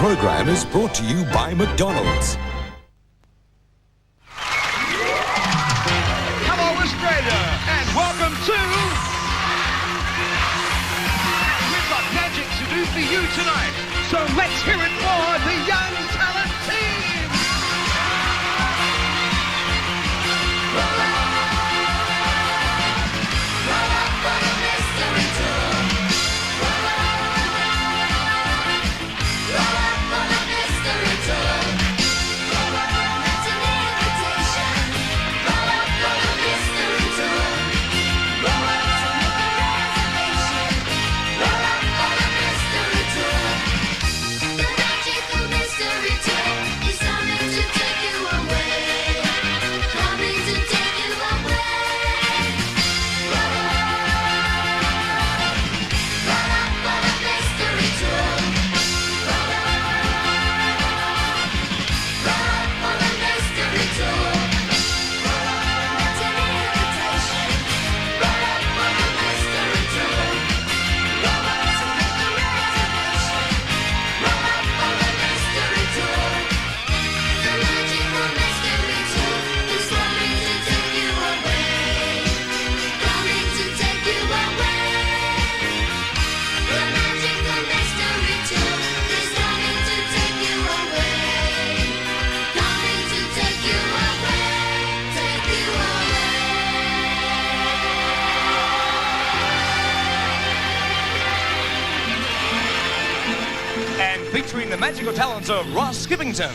program is brought to you by McDonald's. Hello, Australia, and welcome to... We've got magic to do for you tonight, so let's hear it for the Young Talent Team! Roll up for the mystery tour. Roll up for the mystery tour. Roll up, that's an invitation. Roll up for the mystery tour. Roll up to make a reservation. Roll up for the mystery tour. The magical mystery tour is coming to take you away. Coming to take you away. Roll up for the mystery tour. Roll up for the mystery tour. Roll up, that's an invitation. Roll up for the mystery tour. Roll up to make a reservation. Roll up for the mystery tour. The magical mystery tour is coming to take you away. Coming to take you away. The magical mystery tour is coming to take you away. Coming to take you away. Take you away. And featuring the magical talents of Ross Skippington.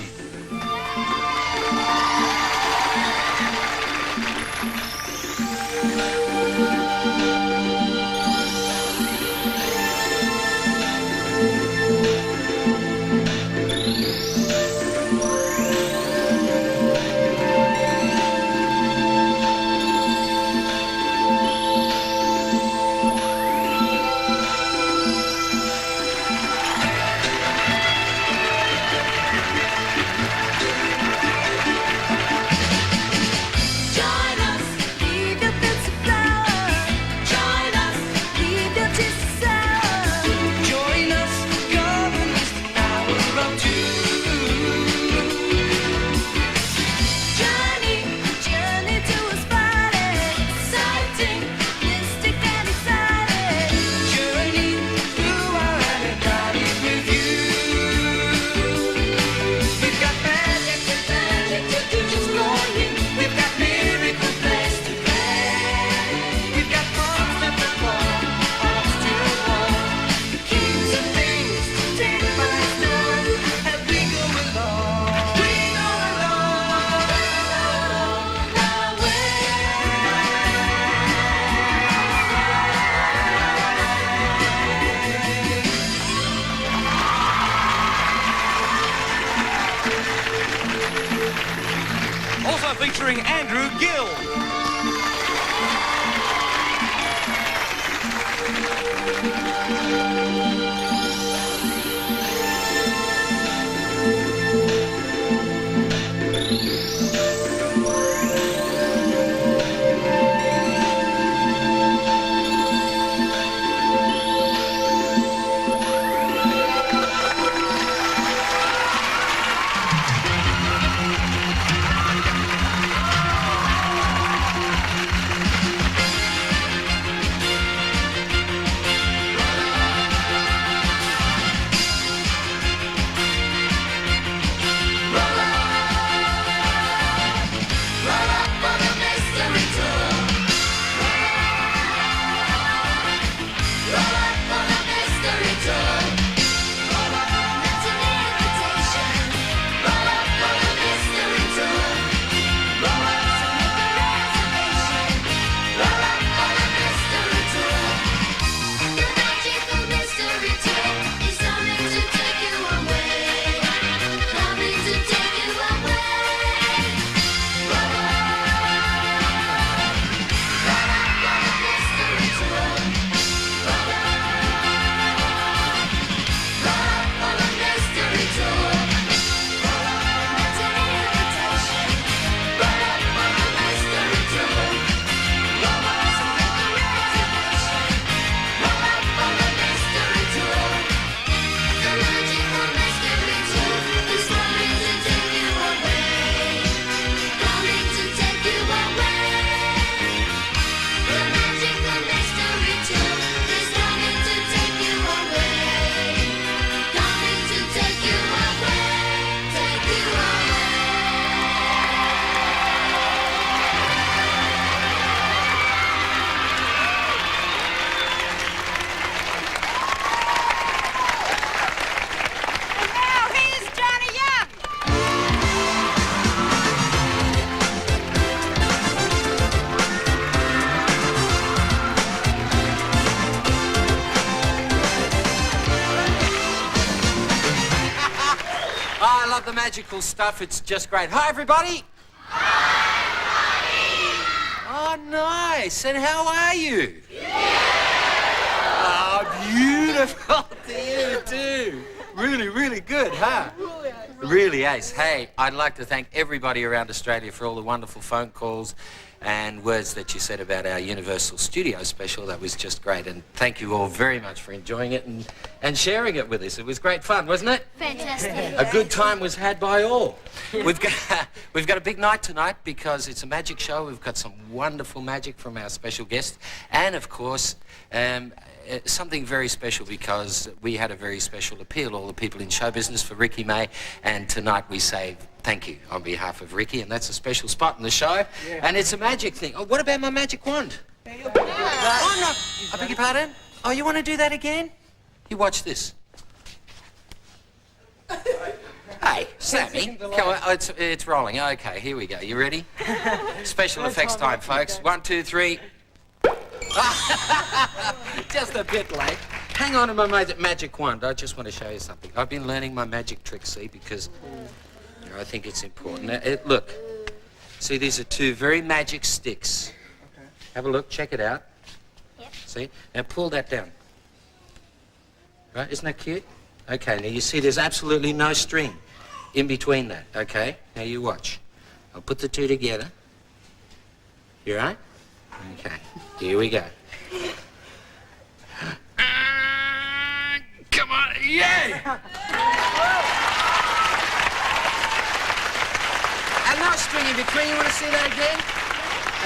Join us, leave your bits of flowers. Join us, leave your tears of sorrow. Join us, come and it's the hour of two. Journey to a spot exciting, mystic and exciting. Journey through our Anagani with you. We've got magic to do, just going. We've got miracle place to play. We've got songs to perform, hearts to warm. Kings and things to take by storm as we go along. We go along our way. Also featuring Andrew Gill. love the magical stuff. It's just great. Hi, everybody. Oh, nice. And how are you? Oh, beautiful to you, too. Really, really good, huh? Really ace. Hey, I'd like to thank everybody around Australia for all the wonderful phone calls and words that you said about our Universal Studio special. That was just great. And thank you all very much for enjoying it and sharing it with us. It was great fun, wasn't it? Fantastic. A good time was had by all. We've got a big night tonight because it's a magic show. We've got some wonderful magic from our special guest. And, of course, something very special because we had a very special appeal, all the people in show business, for Ricky May. And tonight we say thank you on behalf of Ricky. And that's a special spot in the show. Yeah. And it's a magic thing. Oh, what about my magic wand? Oh, no. I beg your pardon? Oh, you want to do that again? You watch this. Hey, Sammy, come on, it's rolling. Okay, here we go. You ready? Special effects time, folks. 1, 2, 3. Just a bit late. Hang on to my magic wand. I just want to show you something. I've been learning my magic trick, see, because I think it's important. Look, see, these are 2 very magic sticks. Okay. Have a look. Check it out. Yep. See? Now pull that down. Right? Isn't that cute? Okay, now you see there's absolutely no string in between that, okay? Now you watch. I'll put the 2 together. You all right? Okay, here we go. Come on, yeah! And no string in between. You want to see that again?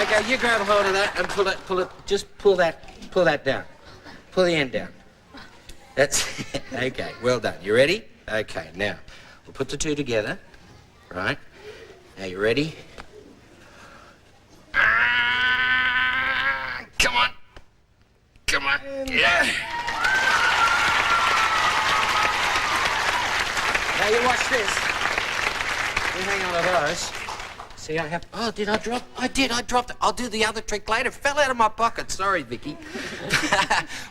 Okay, you grab a hold of that and pull it, just pull that down. Pull the end down. That's it. Okay, well done. You ready? Okay, now, we'll put the 2 together, right? Now, you ready? Come on. Come on. Yeah. Now, you watch this. You hang on to those. See, I have... Oh, did I drop? I did. I dropped it. I'll do the other trick later. Fell out of my pocket. Sorry, Vicky.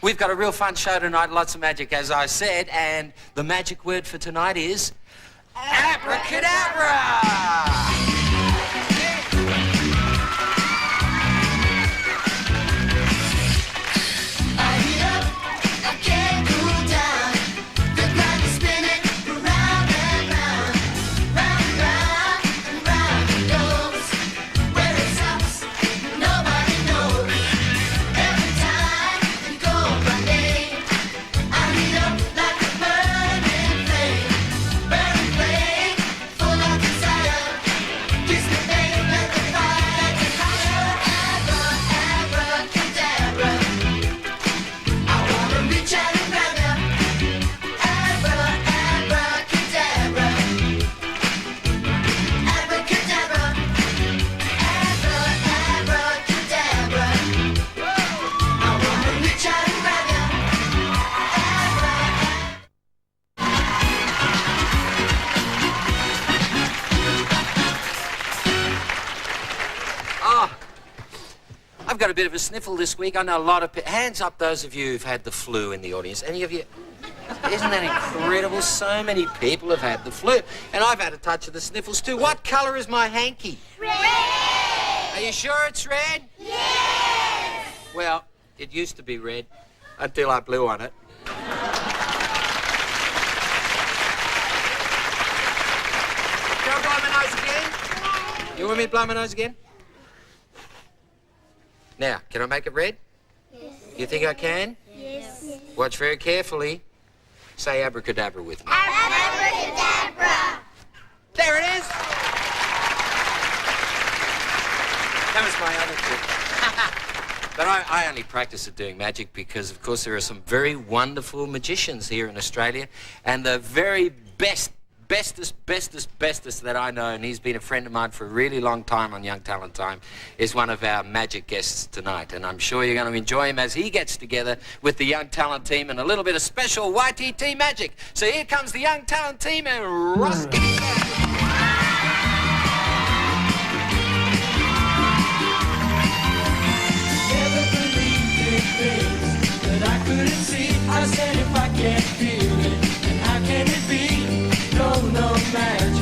We've got a real fun show tonight. Lots of magic, as I said. And the magic word for tonight is... Abracadabra! I've got a bit of a sniffle this week. I know a lot of hands up those of you who've had the flu in the audience. Any of you? Isn't that incredible? So many people have had the flu. And I've had a touch of the sniffles too. What colour is my hanky? Red! Are you sure it's red? Yes! Well, it used to be red until I blew on it. Can I blow my nose again? You want me to blow my nose again? Now, can I make it red? Yes. You think I can? Yes. Watch very carefully. Say abracadabra with me. Abracadabra! There it is! That was my other trick. But I only practice at doing magic because, of course, there are some very wonderful magicians here in Australia, and the very bestest that I know, and he's been a friend of mine for a really long time on Young Talent Time, is one of our magic guests tonight. And I'm sure you're going to enjoy him as he gets together with the Young Talent team and a little bit of special YTT magic. So here comes the Young Talent team and Ross. Never believed in things that I couldn't see. I said if I can't feel it, then how can it be? No magic.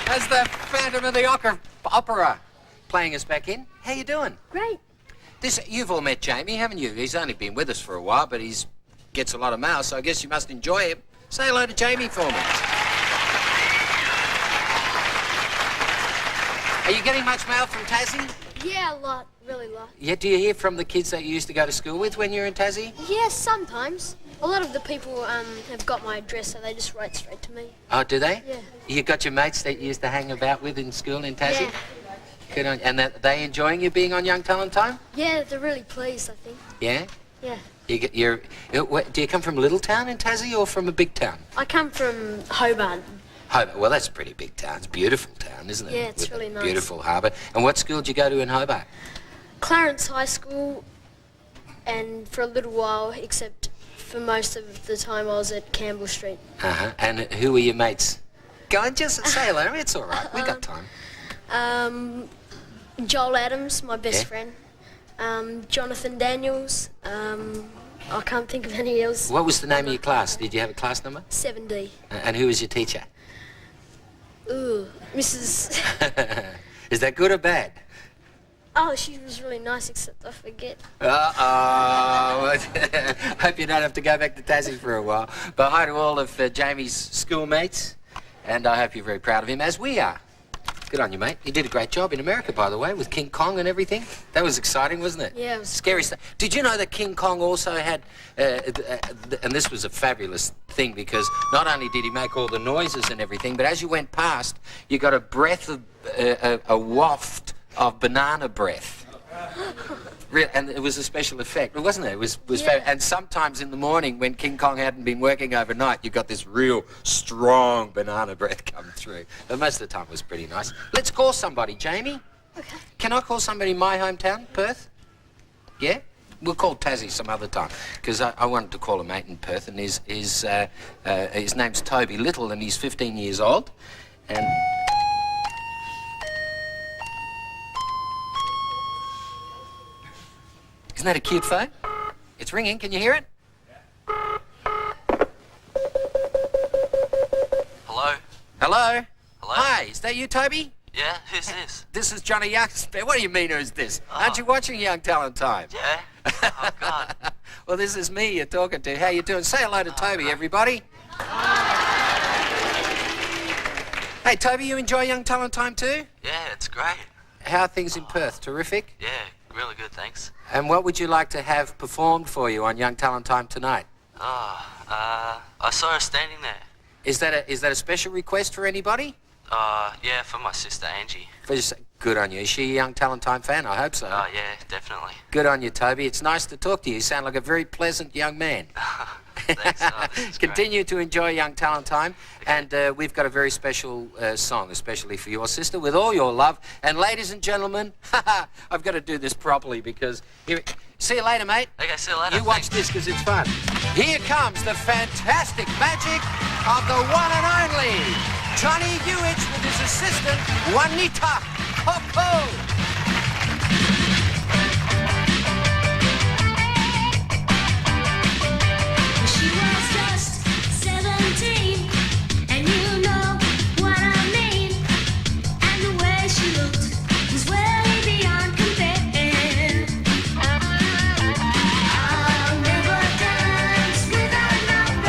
That's the Phantom of the Opera playing us back in. How you doing? Great. You've all met Jamie, haven't you? He's only been with us for a while, but he's gets a lot of mail, so I guess you must enjoy him. Say hello to Jamie for me. Are you getting much mail from Tassie? Yeah, a lot. Really a lot. Yeah, do you hear from the kids that you used to go to school with when you were in Tassie? Yeah, sometimes. A lot of the people have got my address, so they just write straight to me. Oh, do they? Yeah. You got your mates that you used to hang about with in school in Tassie? Yeah. Good on. And are they enjoying you being on Young Talent Time? Yeah, they're really pleased, I think. Yeah? Yeah. Do you come from a little town in Tassie or from a big town? I come from Hobart. Hobart. Well, that's a pretty big town. It's a beautiful town, isn't it? Yeah, it's With really a nice. Beautiful harbour. And what school did you go to in Hobart? Clarence High School, and for a little while, except for most of the time I was at Campbell Street. Uh-huh. And who were your mates? Go on, just say hello. It's all right. We got time. Joel Adams, my best Yeah. friend. Jonathan Daniels. I can't think of any else. What was the name of your class? Did you have a class number? 7D. And who was your teacher? Ooh, Mrs. Is that good or bad? Oh, she was really nice, except I forget. Uh-oh. Hope you don't have to go back to Tassie for a while. But hi to all of Jamie's schoolmates, and I hope you're very proud of him, as we are. Good on you, mate. You did a great job in America, by the way, with King Kong and everything. That was exciting, wasn't it? Yeah, it was Scary stuff. Did you know that King Kong also had, and this was a fabulous thing, because not only did he make all the noises and everything, but as you went past, you got a breath of, a waft of banana breath. And it was a special effect, wasn't it? It was Yeah. And sometimes in the morning when King Kong hadn't been working overnight, you got this real strong banana breath come through. But most of the time it was pretty nice. Let's call somebody, Jamie. Okay. Can I call somebody in my hometown, Perth? Yeah? We'll call Tassie some other time, because I wanted to call a mate in Perth, and his name's Toby Little, and he's 15 years old. And isn't that a cute phone? It's ringing. Can you hear it? Hello? Hello? Hello? Hi, is that you, Toby? Yeah, who's this? This is Johnny Youngster. What do you mean, who's this? Aren't you watching Young Talent Time? Yeah? Oh, God. Well, this is me you're talking to. How you doing? Say hello to Toby, everybody. Hey, Toby, you enjoy Young Talent Time too? Yeah, it's great. How are things in Perth? Terrific? Yeah, really good, thanks. And what would you like to have performed for you on Young Talent Time tonight? I saw her standing there. Is that a special request for anybody? Yeah, for my sister Angie. Good on you. Is she a Young Talent Time fan? I hope so. Yeah, definitely. Good on you, Toby. It's nice to talk to you. You sound like a very pleasant young man. Thanks. This is great. Continue to enjoy Young Talent Time. And we've got a very special song, especially for your sister, with all your love. And ladies and gentlemen, I've got to do this properly because... See you later, mate. Okay, see you later. You watch this because it's fun. Here comes the fantastic magic of the one and only Johnny Hewich with his assistant, Juanita Copo. She was just 17, and you know what I mean. And the way she looked was way beyond compare. I'll never dance without my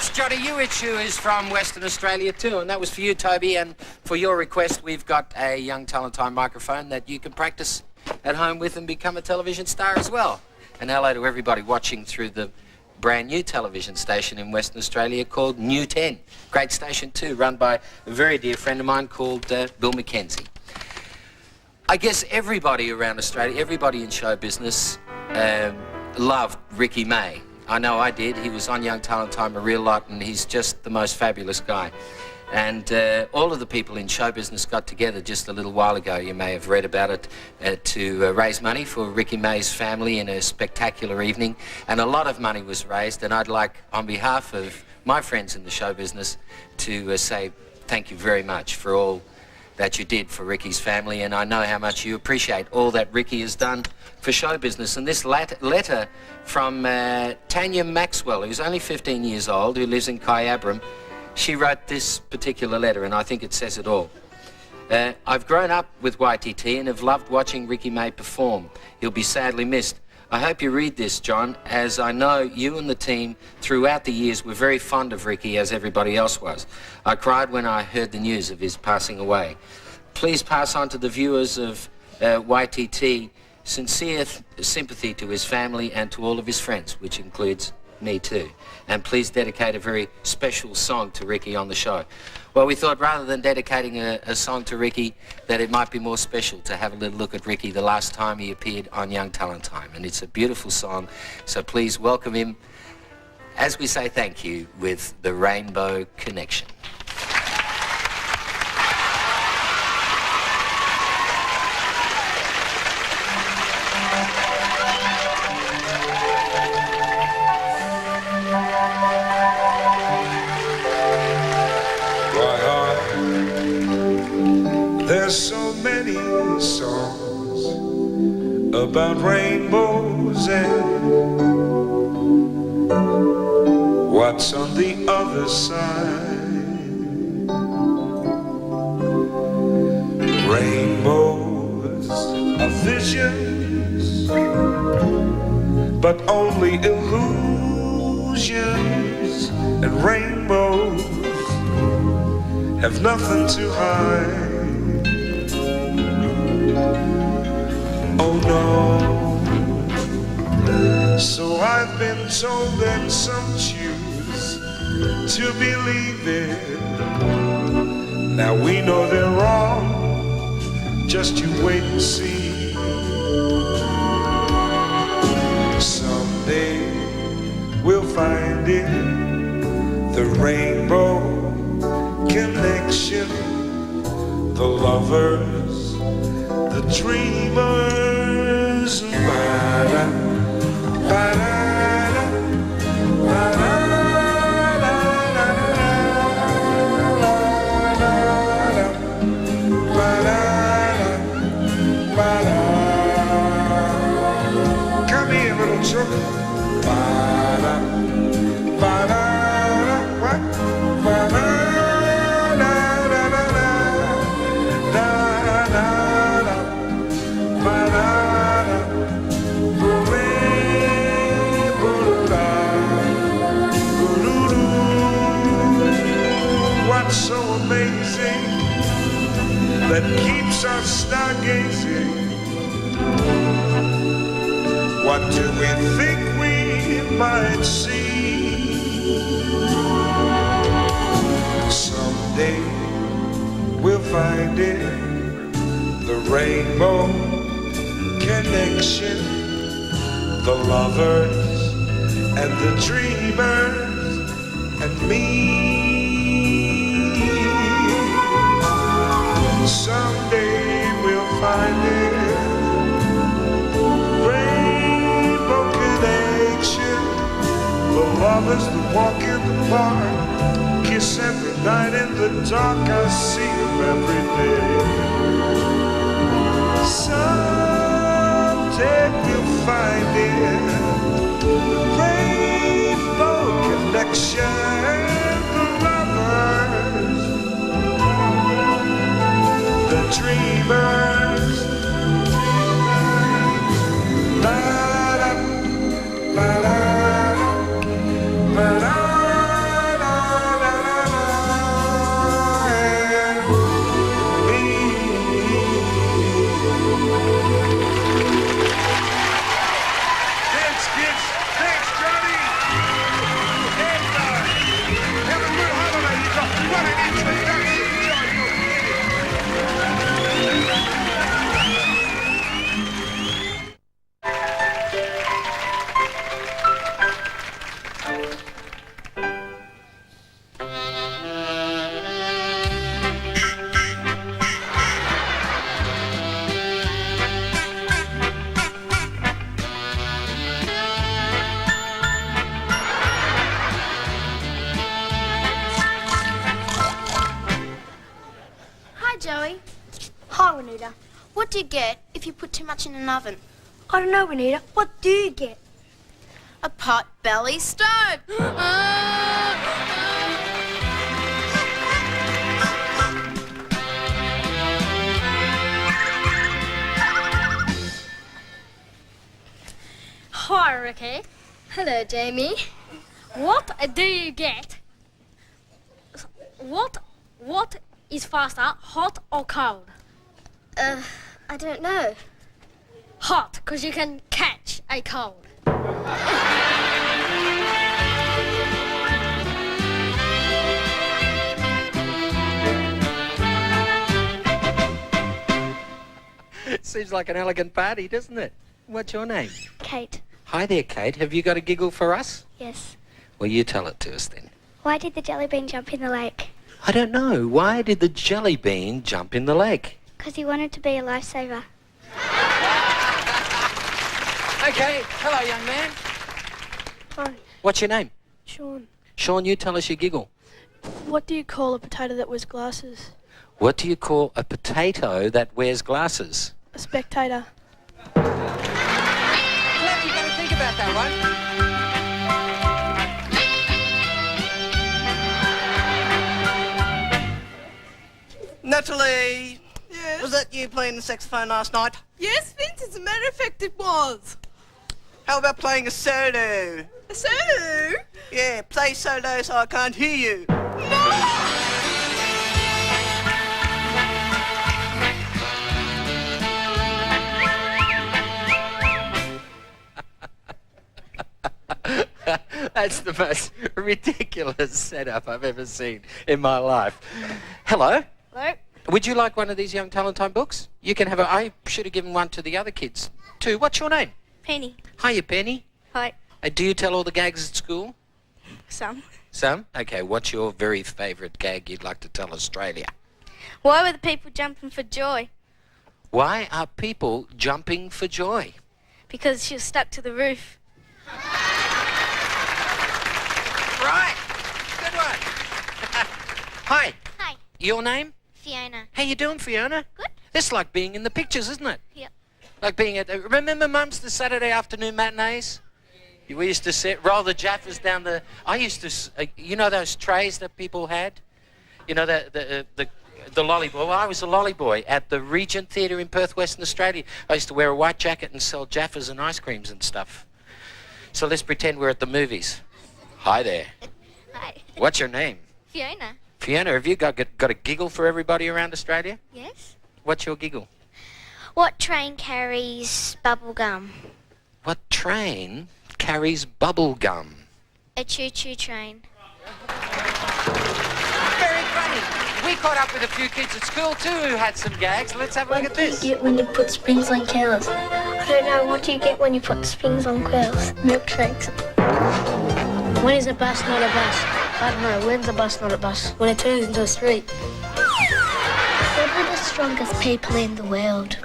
that's Johnny Ewich, who is from Western Australia too. And that was for you, Toby. And for your request, we've got a Young Talent Time microphone that you can practice at home with and become a television star as well. And hello to everybody watching through the brand new television station in Western Australia called New 10. Great station too, run by a very dear friend of mine called Bill McKenzie. I guess everybody around Australia, everybody in show business loved Ricky May. I know I did. He was on Young Talent Time a real lot, and he's just the most fabulous guy. And all of the people in show business got together just a little while ago, you may have read about it, to raise money for Ricky May's family in a spectacular evening. And a lot of money was raised, and I'd like, on behalf of my friends in the show business, to say thank you very much for all that you did for Ricky's family, and I know how much you appreciate all that Ricky has done for show business. And this letter from Tanya Maxwell, who's only 15 years old, who lives in Kyabram, she wrote this particular letter, and I think it says it all. I've grown up with YTT and have loved watching Ricky May perform. He'll be sadly missed. I hope you read this, John, as I know you and the team throughout the years were very fond of Ricky, as everybody else was. I cried when I heard the news of his passing away. Please pass on to the viewers of YTT sincere sympathy to his family and to all of his friends, which includes me too. And please dedicate a very special song to Ricky on the show. Well, we thought rather than dedicating a song to Ricky, that it might be more special to have a little look at Ricky the last time he appeared on Young Talent Time. And it's a beautiful song, so please welcome him as we say thank you with the Rainbow Connection. There's so many songs about rainbows and what's on the other side. Rainbows are visions, but only illusions, and rainbows have nothing to hide. Oh no. So I've been told that some choose to believe it. Now we know they're wrong, just you wait and see. Someday we'll find it, the rainbow connection, the lovers, the dreamers. Ba-da, ba-da-da, ba-da-da-da-da-da-da-da, ba-da-da-da-da-da. Come here, little chook. Ba-da, ba-da-da, what? Ba-da. So amazing that keeps us stargazing. What do we think we might see? Someday we'll find it, the rainbow connection, the lovers and the dreamers and me. Someday we'll find it, rainbow connection, the lovers that walk in the park, kiss every night in the dark. I see them every day. Someday we'll find it, rainbow connection, the lovers, the dreamers. La-da, la-da, la-da, la-da, you get if you put too much in an oven? I don't know, Anita. What do you get? A pot belly stove. Hi, Ricky. Hello, Jamie. What do you get? What is faster, hot or cold? I don't know. Hot, because you can catch a cold. Seems like an elegant party, doesn't it? What's your name? Kate. Hi there, Kate. Have you got a giggle for us? Yes. Well, you tell it to us then. Why did the jelly bean jump in the lake? I don't know. Why did the jelly bean jump in the lake? Because he wanted to be a lifesaver. Okay. Hello, young man. Hi, What's your name? Sean. Sean, you tell us your giggle. What do you call a potato that wears glasses? What do you call a potato that wears glasses? A spectator. You've got to think about that one. Natalie, Yes. was that you playing the saxophone last night? Yes, Vince, as a matter of fact, it was. How about playing a solo? A solo? Yeah, play solo so I can't hear you. That's the most ridiculous setup I've ever seen in my life. Hello. Hello? Would you like one of these Young Talent Time books? You can have a... I should have given one to the other kids too. What's your name? Penny. Hiya, Penny. Hi. Do you tell all the gags at school? Some. Some? Okay, what's your very favourite gag you'd like to tell Australia? Why were the people jumping for joy? Why are people jumping for joy? Because she was stuck to the roof. Right. Good one. Hi. Hi. Your name? Fiona. How you doing, Fiona? Good. This is like being in the pictures, isn't it? Yep. Like being at... remember, Mums, the Saturday afternoon matinees? We used to roll the Jaffas down the... I used to... you know those trays that people had? You know, the lolly boy. Well, I was a lolly boy at the Regent Theatre in Perth, Western Australia. I used to wear a white jacket and sell Jaffas and ice creams and stuff. So let's pretend we're at the movies. Hi there. Hi. What's your name? Fiona. Fiona, have you got a giggle for everybody around Australia? Yes. What's your giggle? What train carries bubble gum? What train carries bubble gum? A choo-choo train. Very funny. We caught up with a few kids at school too who had some gags. Let's have a look at this. What do you get when you put springs on quills? I don't know. What do you get when you put springs on quills? Milkshakes. When is a bus not a bus? I don't know. When's a bus not a bus? When it turns into a street. What are the strongest people in the world?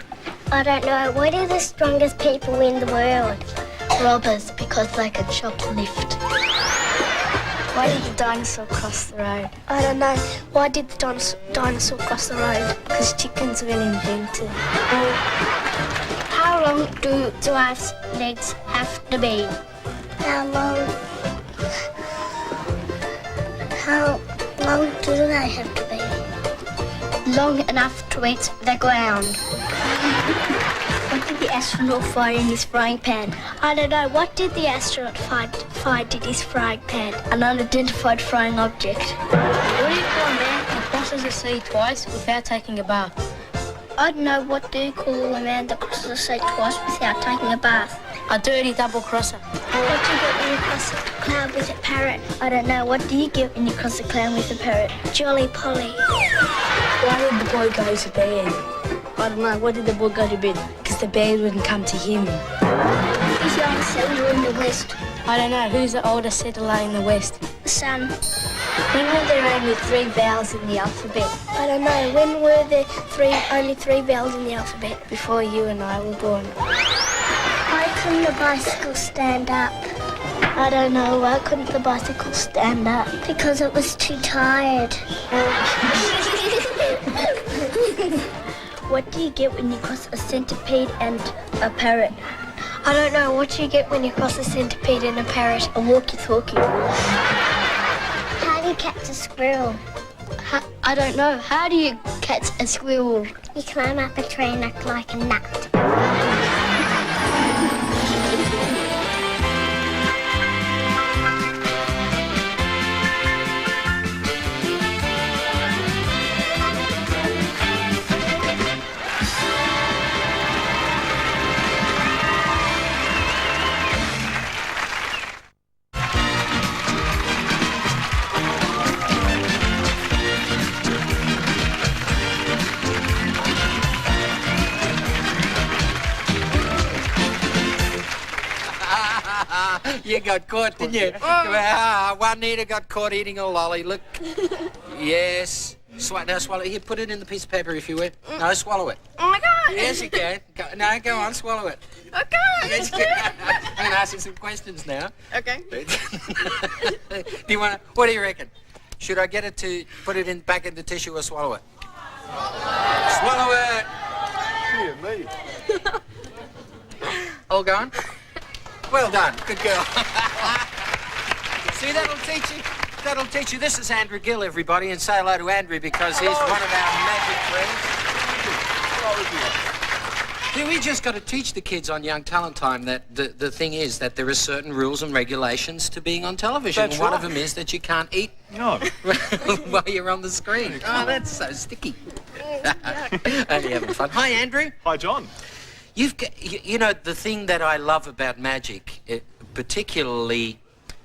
I don't know. What are the strongest people in the world? Robbers, because they can shoplift. Why did the dinosaur cross the road? I don't know. Why did the dinosaur cross the road? Because chickens were invented. How long do giraffes' legs have to be? How long do they have to be? Long enough to reach the ground. What did the astronaut find in his frying pan? I don't know. What did the astronaut find in his frying pan? An unidentified frying object. What do you call a man who crosses the sea twice without taking a bath? I don't know. What do you call a man that crosses the sea twice without taking a bath? A dirty double crosser. What do you get when you cross a cloud with a parrot? I don't know. What do you get when you cross a cloud with a parrot? Jolly Polly. Why did the boy go to bed? I don't know. Why did the boy go to bed? Because the bear wouldn't come to him. Who's the oldest settler in the West? I don't know. Who's the oldest settler in the West? The sun. When were there only 3 vowels in the alphabet? I don't know. When were there only 3 vowels in the alphabet? Before you and I were born. Why couldn't the bicycle stand up? I don't know. Why couldn't the bicycle stand up? Because it was too tired. What do you get when you cross a centipede and a parrot? I don't know. What do you get when you cross a centipede and a parrot? A walkie-talkie. How do you catch a squirrel? I don't know. How do you catch a squirrel? You climb up a tree and act like a nut. You got caught, didn't you? Juanita got caught eating a lolly. Look. Yes. Now swallow it. Here, put it in the piece of paper if you will. No, swallow it. Oh my God. Yes, you can. Go on, swallow it. Okay. Yes, you can. I'm going to ask you some questions now. Okay. What do you reckon? Should I get it to put it in back in the tissue or swallow it? Swallow it. Dear me. All gone? Well done. Good girl. See, that'll teach you. That'll teach you. This is Andrew Gill, everybody, and say hello to Andrew because he's one of our magic friends. See, we just got to teach the kids on Young Talent Time that the thing is that there are certain rules and regulations to being on television. That's and one right. of them is that you can't eat No. while you're on the screen. Oh, that's so sticky. Only having fun. Hi, Andrew. Hi, John. You've got, you know, the thing that I love about magic, particularly,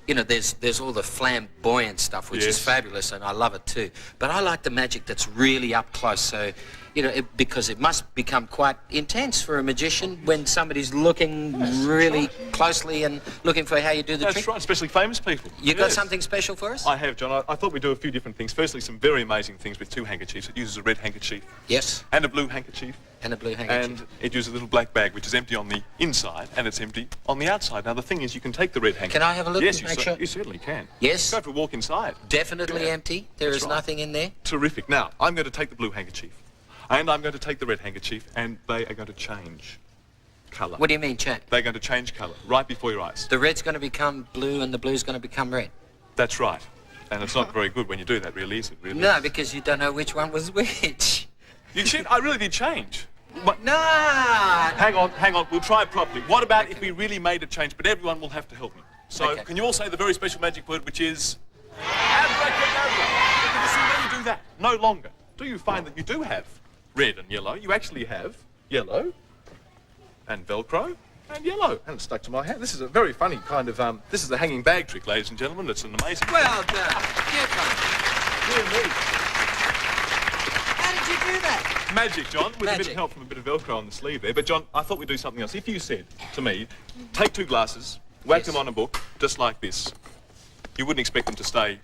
you know, there's all the flamboyant stuff, which is Yes. fabulous, and I love it too. But I like the magic that's really up close, so, you know, because it must become quite intense for a magician when somebody's looking really closely and looking for how you do the That's trick. right, especially famous people. You got Yes. something special for us? I have, John. I thought we'd do a few different things. Firstly, some very amazing things with two handkerchiefs. It uses a red handkerchief Yes, and a blue handkerchief. and a blue handkerchief. And it uses a little black bag, which is empty on the inside and it's empty on the outside. Now, the thing is, you can take the red handkerchief. Can I have a look Yes, and you, make sure? you certainly can. Yes. Go for a walk inside. Definitely Yeah. empty. There That's is right. nothing in there. Terrific. Now, I'm going to take the blue handkerchief. And I'm going to take the red handkerchief, and they are going to change colour. What do you mean, Chad? They're going to change colour right before your eyes. The red's going to become blue and the blue's going to become red. That's right. And it's not very good when you do that, really, is it? Really? No, because you don't know which one was which. You should. I really did change. But No. hang on. We'll try it properly. What about if we really made a change? But everyone will have to help me. So Okay. can you all say the very special magic word, which is abracadabra? Can you see when you do that? No longer. Do you find that you do have red and yellow? You actually have yellow and Velcro and yellow. And it's stuck to my hand. This is a very funny kind of, this is a hanging bag trick, ladies and gentlemen. It's an amazing... Well done. Get one. Dear me. How did you do that? Magic, John, with a bit Magic. of help from a bit of Velcro on the sleeve there. But, John, I thought we'd do something else. If you said to me, take two glasses, whack Yes. them on a book, just like this, you wouldn't expect them to stay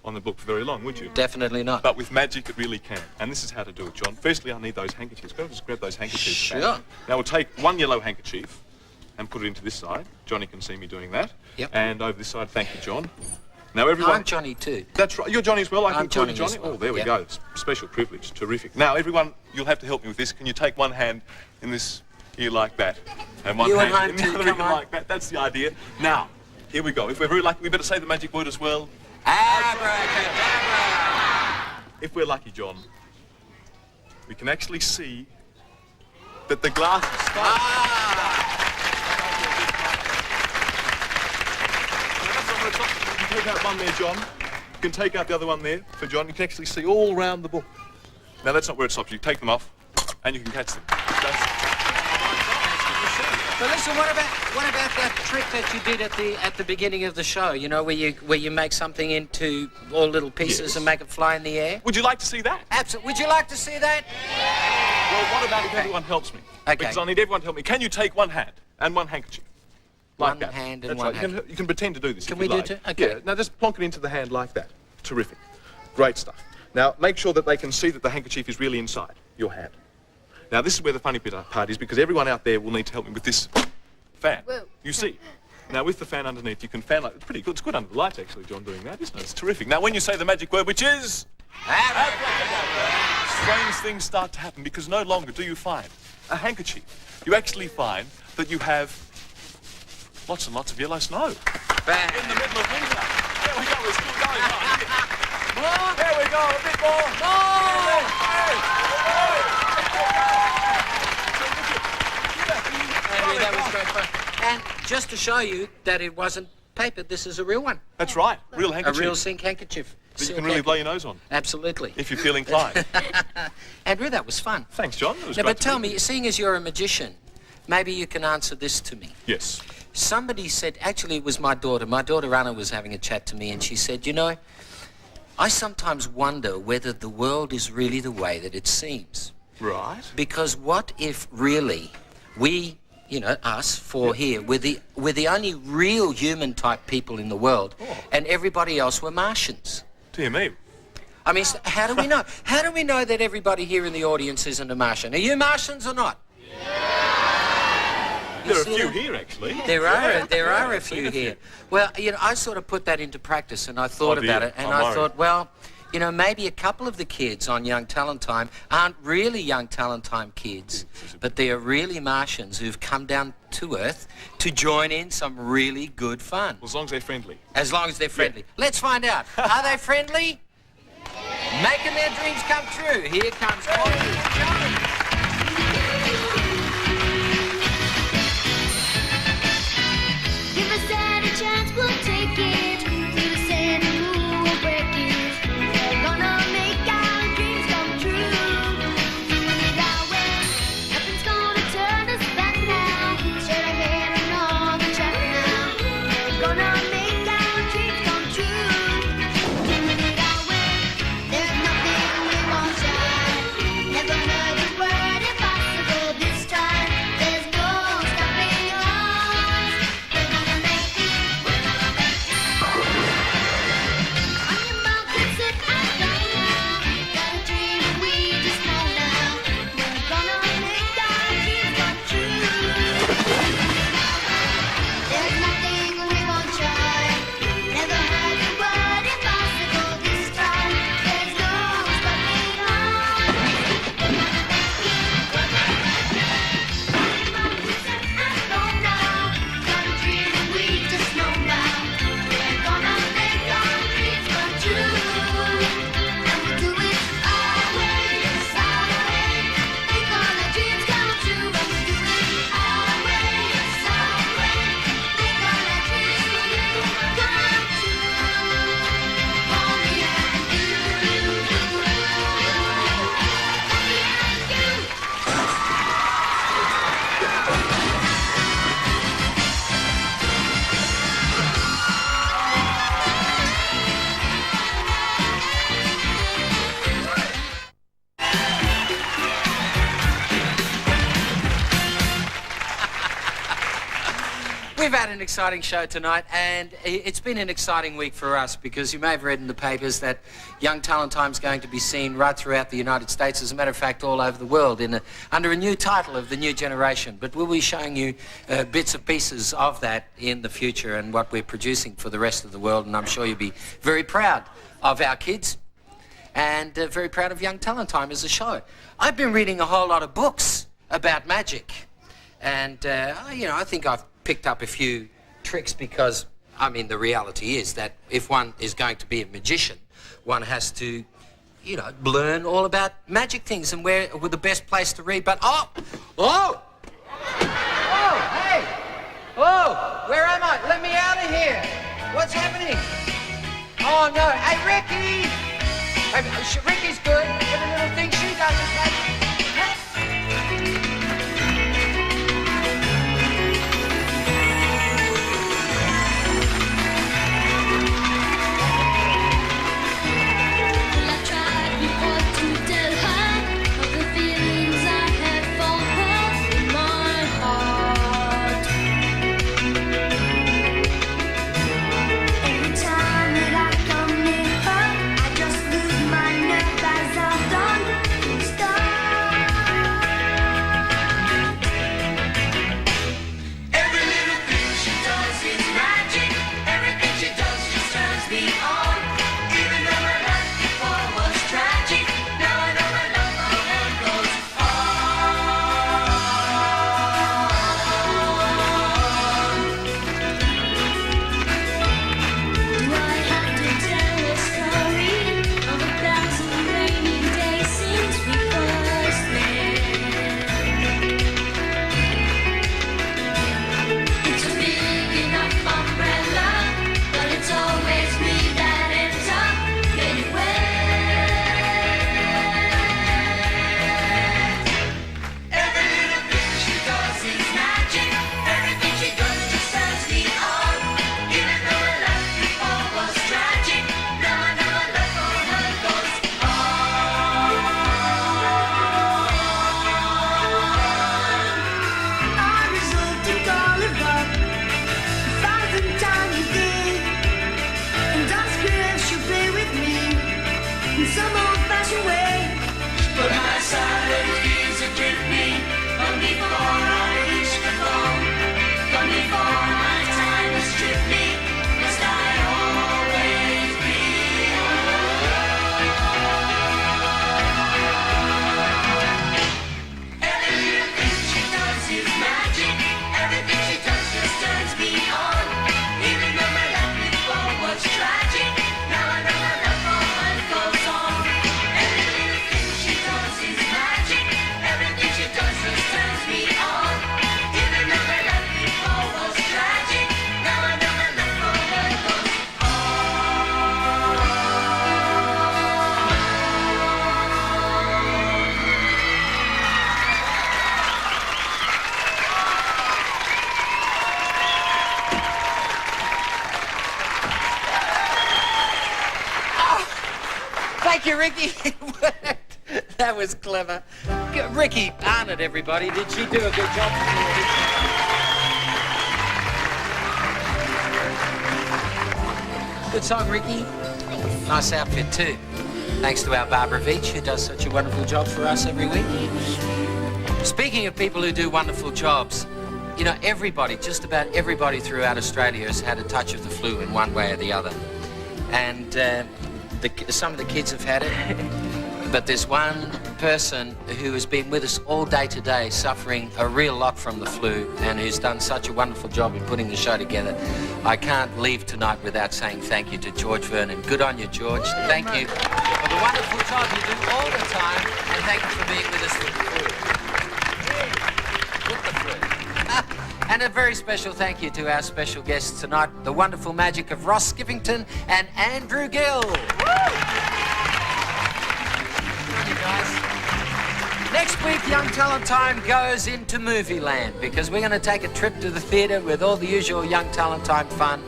on the book for very long, would you? Definitely not. But with magic, it really can. And this is how to do it, John. Firstly, I need those handkerchiefs. Go just grab those handkerchiefs. Sure. Now, we'll take one yellow handkerchief and put it into this side. Johnny can see me doing that. Yep. And over this side, thank you, John. Now, everyone... I'm Johnny too. That's right. You're Johnny as well. I I'm can call you Johnny as Johnny. well. Oh, there we Yep. go. Special privilege. Terrific. Now, everyone, you'll have to help me with this. Can you take one hand in this ear like that, and one You and hand I in the too, other come ear on. like that? That's the idea. Now, here we go. If we're very lucky, we better say the magic word as well. Abracadabra. If we're lucky, John, we can actually see that the glass is stuck. Now, that's not where it's up. You can take out one there, John. You can take out the other one there for John. You can actually see all round the book. Now, that's not where it stops. You take them off, and you can catch them. But listen, what about that trick that you did at the beginning of the show? You know, where you make something into all little pieces Yes. and make it fly in the air? Would you like to see that? Absolutely. Would you like to see that? Well, what about if everyone helps me? Okay. Because I need everyone to help me. Can you take one hand and one handkerchief? One that. hand and That's one right. You can pretend to do this Can if we you do like. it too? Okay. Yeah, now just plonk it into the hand like that. Terrific. Great stuff. Now, make sure that they can see that the handkerchief is really inside your hand. Now, this is where the funny part is, because everyone out there will need to help me with this fan. Whoa. You see. Now, with the fan underneath, you can fan like... It's pretty good. It's good under the lights, actually, John, doing that, isn't it? It's terrific. Now, when you say the magic word, which is... Abracadabra. strange things start to happen because no longer do you find a handkerchief. You actually find that you have lots and lots of yellow snow in the middle of winter. There we go, we're still going on. More? There we go, a bit more. More! That was great fun. And just to show you that it wasn't paper, this is a real one. That's right, real handkerchief. A real zinc handkerchief. That you can really blow your nose on. Absolutely. If you feel inclined. Andrew, that was fun. Thanks, John. It was Now, great but to tell meet me, seeing as you're a magician, maybe you can answer this to me. Yes. Somebody said, actually it was my daughter Anna was having a chat to me and she said, you know, I sometimes wonder whether the world is really the way that it seems. Right. Because what if really we, you know, us four here, we're the only real human type people in the world and everybody else were Martians? Dear me. I mean, how do we know? How do we know that everybody here in the audience isn't a Martian? Are you Martians or not? There are a few here, actually. There are a few here. Well, you know, I sort of put that into practice and I thought about it and I thought, well, you know, maybe a couple of the kids on Young Talent Time aren't really Young Talent Time kids, but they are really Martians who've come down to Earth to join in some really good fun. As long as they're friendly. As long as they're friendly. Yeah. Let's find out. Are they friendly? Making their dreams come true. Here comes Johnny. Give us any chance, we'll take it. Give us any move, we'll break it. We're gonna make our dreams come true. Doing it our way, nothing's gonna turn us back now. Straight ahead and on the track now. We're gonna make our dreams come true. Doing it our way, there's nothing we won't try. Never heard a word impossible this time. There's no stopping us. We're gonna make it. We're gonna make it. On your mountain, sit and go now. Got a dream and we just know now. We're gonna make our dreams come true. There's nothing we won't try. Never heard the word impossible this time. There's no stopping us. We're gonna make it. We're gonna make it. On your mountain, sit and go now. Got a dream and we just know now. We're gonna make our dreams come true. And we'll do it our way, yes, our way. Make all our dreams come true. And we'll do it our way, yes, our way. Make all our dreams come true. Only I can do. Only I can do. We've had an exciting show tonight, and it's been an exciting week for us because you may have read in the papers that Young Talent Time is going to be seen right throughout the United States, as a matter of fact, all over the world, under a new title of The New Generation. But we'll be showing you bits and pieces of that in the future and what we're producing for the rest of the world, and I'm sure you'll be very proud of our kids and very proud of Young Talent Time as a show. I've been reading a whole lot of books about magic, and, you know, I think I've picked up a few tricks because, I mean, the reality is that if one is going to be a magician, one has to, you know, learn all about magic things and where the best place to read. But, hey! Oh, where am I? Let me out of here. What's happening? Oh, no. Hey, Ricky! Ricky's good. But the little thing she does is magic. I tried before to tell her of the feelings I had for her in my heart. Every time that I come near her, I just lose my nerve as I've done. Stop. Thank you, Ricky. It worked. That was clever. Ricky Arnott, everybody. Did she do a good job? Good song, Ricky. Nice outfit, too. Thanks to our Barbara Veach, who does such a wonderful job for us every week. Speaking of people who do wonderful jobs, you know, everybody, just about everybody throughout Australia has had a touch of the flu in one way or the other. And some of the kids have had it, but there's one person who has been with us all day today suffering a real lot from the flu and who's done such a wonderful job in putting the show together. I can't leave tonight without saying thank you to George Vernon. Good on you, George. Thank you for the wonderful job you do all the time, and thank you for being with us with the flu. With the flu. And a very special thank you to our special guests tonight, the wonderful magic of Ross Skivington and Andrew Gill. Next week, Young Talent Time goes into movie land because we're going to take a trip to the theatre with all the usual Young Talent Time fun,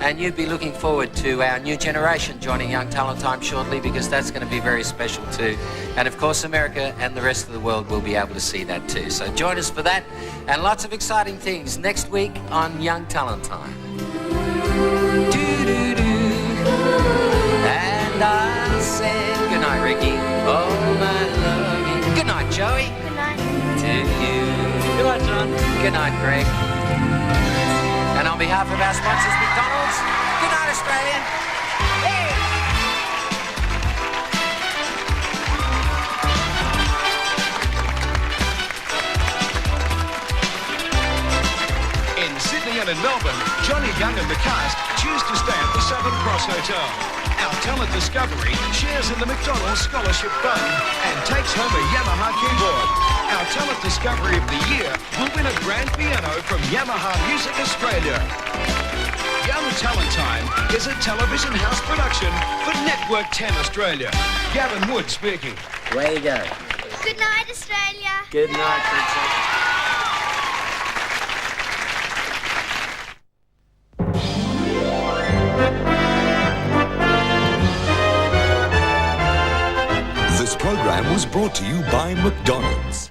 and you'll be looking forward to our new generation joining Young Talent Time shortly because that's going to be very special too. And of course, America and the rest of the world will be able to see that too. So join us for that and lots of exciting things next week on Young Talent Time. And I'll say goodnight, Ricky. Oh, my lovey. Good night, Joey. Good night. To you. Good night, John. Good night, Greg. And on behalf of our sponsors, McDonald's, good night, Australia. Hey! In Sydney and in Melbourne, Johnny Young and the cast choose to stay at the Southern Cross Hotel. Our talent discovery shares in the McDonald's Scholarship Fund and takes home a Yamaha keyboard. Our talent discovery of the year will win a grand piano from Yamaha Music Australia. Young Talent Time is a television house production for Network 10 Australia. Gavin Wood speaking. Way you go. Good night, Australia. Good night, Princess. This program was brought to you by McDonald's.